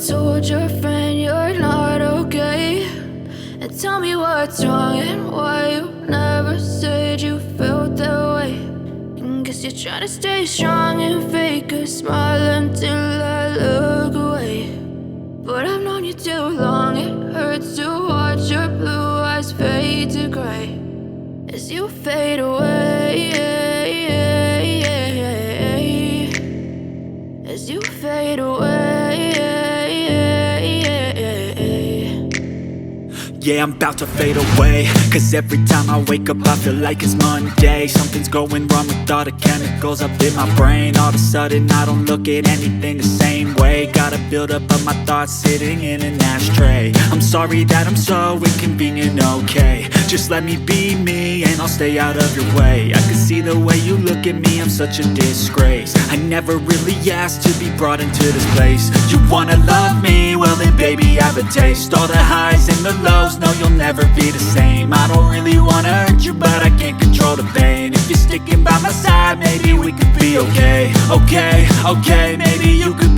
told your friend you're not okay, and tell me what's wrong and why you never said you felt that way. And guess you're trying to stay strong and fake a smile until I look away. But I've known you too long, it hurts to watch your blue eyes fade to gray as you fade away, as you fade away. Yeah, I'm about to fade away, cause every time I wake up I feel like it's Monday. Something's going wrong with all the chemicals up in my brain. All of a sudden I don't look at anything the same way. Gotta build up of my thoughts sitting in an ashtray. I'm sorry that I'm so inconvenient, okay. Just let me be me and I'll stay out of your way. I can see the way you look at me, I'm such a disgrace. I never really asked to be brought into this place. You wanna love me? Well then baby I have a taste. All the highs and the lows, no you'll never be the same. I don't really wanna hurt you but I can't control the pain. If you're sticking by my side maybe we could be okay. Okay, maybe you could be